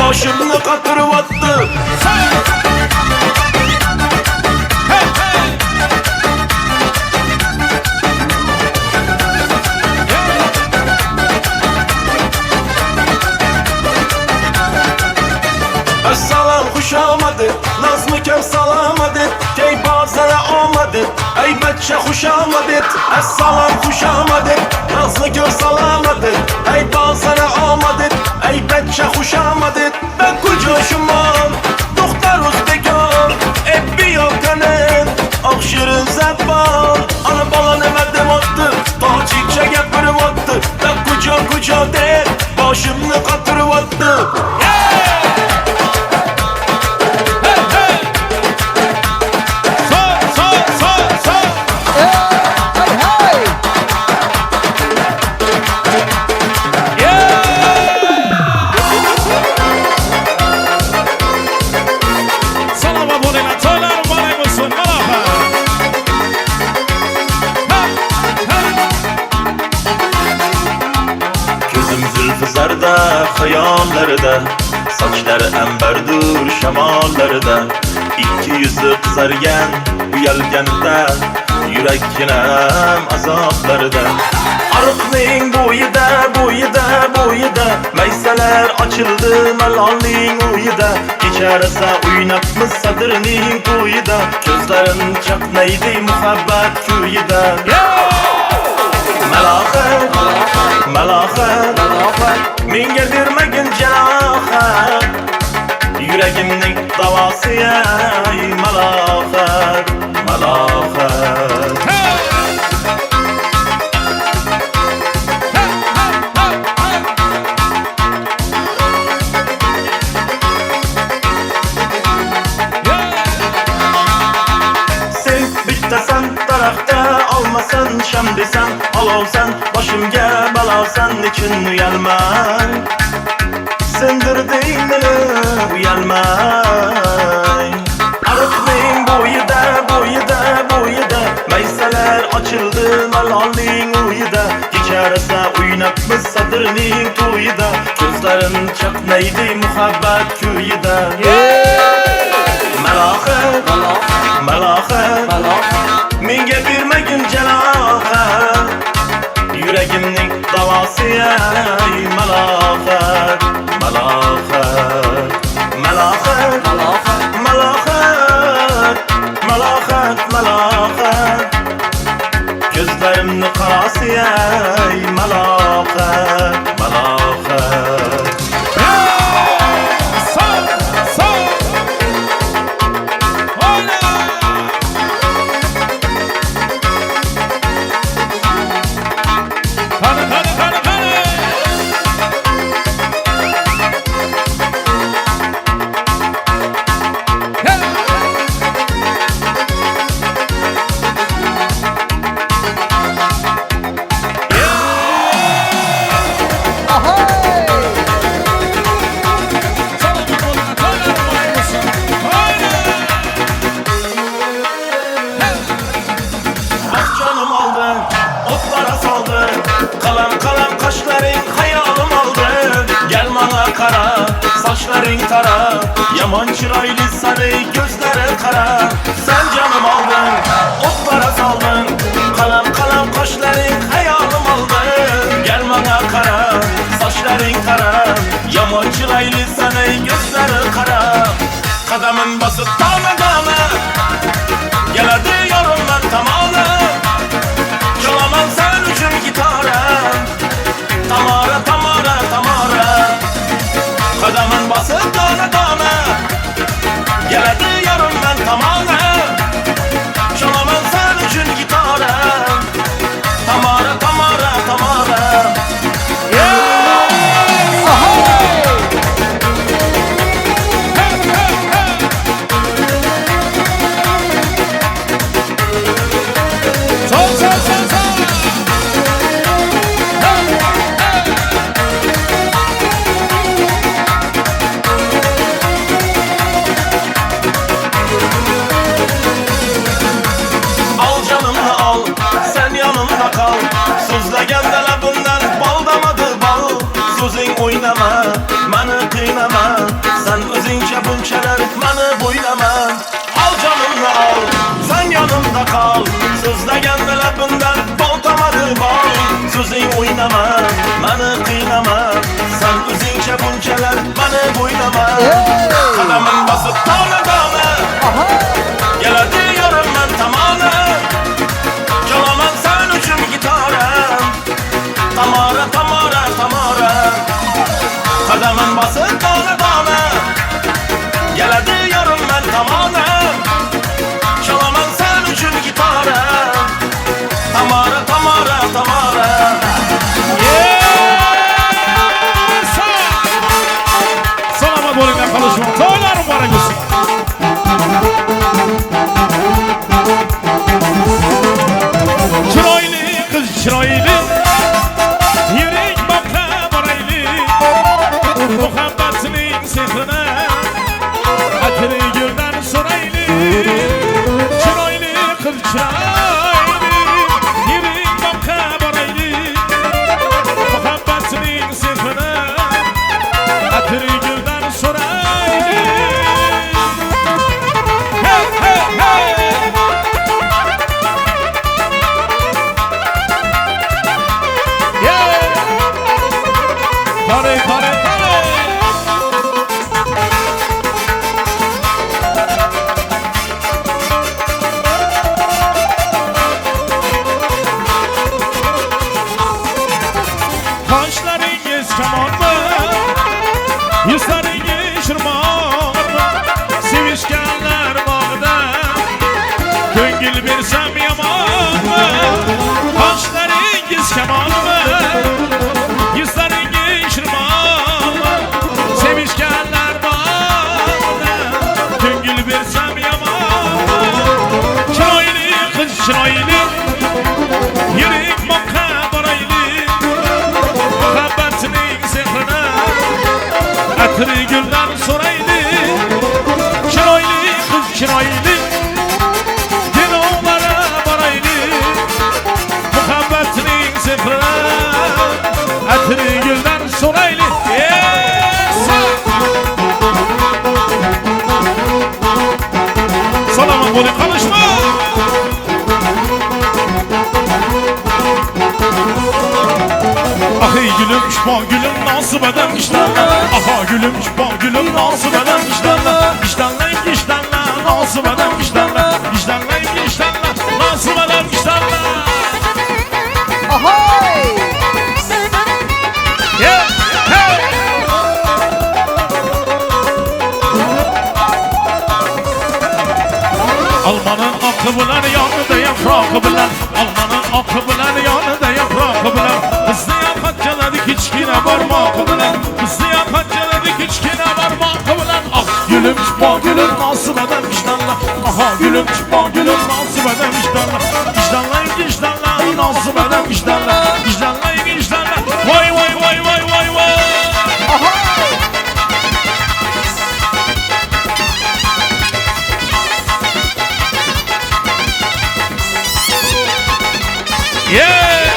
Başımını katırıp attı. Assalam xuş amadı, nazmı kem salamadı. Tey bazara olmadı, ey bच्चा xuş amadı. Assalam xuş amadı, nazmı kem salamadı. Ey bazara olmadı, ey bच्चा xuş amadı. Ben kucoşumam, doktor uzbekan. Hep bir yokanım, akşırın zebban. Ana bala nemedim attı, taçikçe gepirip attı. Ben kuca der, başımını katırıp attı. Hayallarda saçlar emberdur şamallarda İki yüzü kızargen uyalganda yürekkinem azaplarda Arıqning bo'yida maysalar açıldı malalning uyida Kecharasa uynabmiz sadrning to'yida Ko'zlarin chaqnaydi muhabbat kuyida Malohat menga bermagin jarohat Yuragimning davosi ey malohat Sen bittasan tarafta olmasan şam desen olovsan boshimga balosan nechun uyalmay Sindirding meni uyalmay Arıqning bo'yida maysalar ochildi malolning uyida Kecharasa uynabmiz sadrning to'yida Ko'zlarim chaqnaydi muhabbat kuyida Malohat menga bermagin jarohat Yuragimning davosi ey Kaşların tara, yaman çıraylı sarı gözleri kara. Sen canım aldın, otlara saldın. Kalam kalam kaşların hayalım aldın. Gel bana kara, saçların kara. Yaman çıraylı sarı gözleri kara. Kadamın basıp dağına dağına. Gel hadi yorum ben tamamı. Çalamam sen üçün gitara. Tamara tamara tamara. Kadamın basıp dağına dağına. Gel hadi yarım ben tamamı. Çalamam sen üçün gitara. Tamara tamara tamara. Al canımı al, sen yanımda kal. Sözle geldiler bundan bal damadı bal. Sözün oynama, beni kıynama. Sen özünce bunçeler beni boylama. Al canımı al, sen yanımda kal. Sözle geldiler bundan bal damadı bal. Sözün oynama, beni kıynama. Sen özünce bunçeler beni boylama. Kadamın basıp dağına dağına. Gel hadi yarım ben tamamı. Çalamam sen üçün gitara. Tamara tamara tamara. Kadamın basıp dağına dağına. Gel hadi yarım ben tamamı. Çalamam sen üçün gitara. Tamara tamara tamara. Salama bolun yaklaşma. Toylarım var Yusuf. Çıraylı kız çıraylı. Yürek bakla baraylı. Muhabbetinin sehrine. Hatırı gülden soraylı. Çıraylı kız çıraylı. Yürek bakla baraylı. Muhabbetinin sehrine. Hatırı gülden soraylı. Hey hey hey. Pare pare pare. Kaşlarınız keman mı? Yüzleriniz şırman mı? Sevişkenler bağda. Gönül versem yaman mı? Kaşlarınız keman mı? Yüzleriniz şırman mı? Sevişkenler bağda. Gönül versem yaman mı? Çıraylı kız çıraylı. Yürek bakka baraylı. Muhabbetinin sehrine. Hatırı gülden soraylı. Çıraylı kız çıraylı. Gel onlara baraylı. Muhabbetinin sehrine. Hatırı gülden soraylı. Salama bunu konuşma. Ahi gülüm şpa gülüm nasıl beden işlerle. Aha gülüm şpa gülüm nasıl beden işlerle. İşlerle işlerle nasıl beden işlerle. İşlerle işlerle nasıl beden işlerle. Ahoy! Yeah, hey. Almanın aklı bilen yanında yaprağı bilen. Almanın aklı bilen yanında yaprağı bilen. Hızlı yakacaladık içkine varmak bilen. Hızlı yakacaladık içkine varmak bilen. Ah gülüm çıpa gülüm nasıl beden işlerle. Aha gülüm çıpa gülüm nasıl beden işlerle. İşlerle işlerle nasıl beden işlerle. İşlerle işlerle. Vay vay vay vay vay vay. Yeah!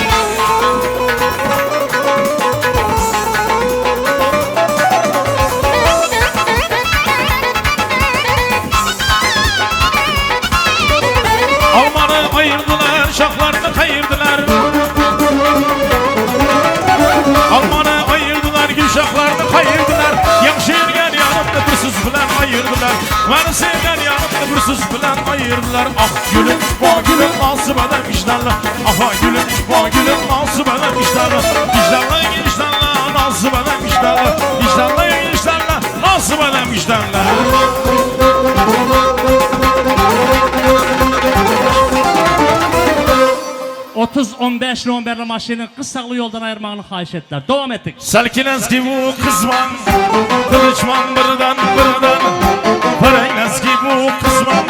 uşaklarını kayırdılar. Almanı ayırdılar, uşaklarını kayırdılar. Yaxşı yergen yanımda bir söz bilen ayırdılar. Beni sevgen yanımda bir söz bilen ayırdılar. Ah gülüm, ah gülüm, nasıl bana vicdanlı. Ah gülüm, ah gülüm, nasıl bana vicdanlı. Vicdanlı, vicdanlı, nasıl bana vicdanlı. Vicdanlı, vicdanlı, nasıl bana vicdanlı. 30-15 Novemberli maşinin kısaklı yoldan ayırmağını xahiş ettiler. Devam ettik. Selkilenski bu kızman, kılıçman birden birden. Paraylenski bu kızman.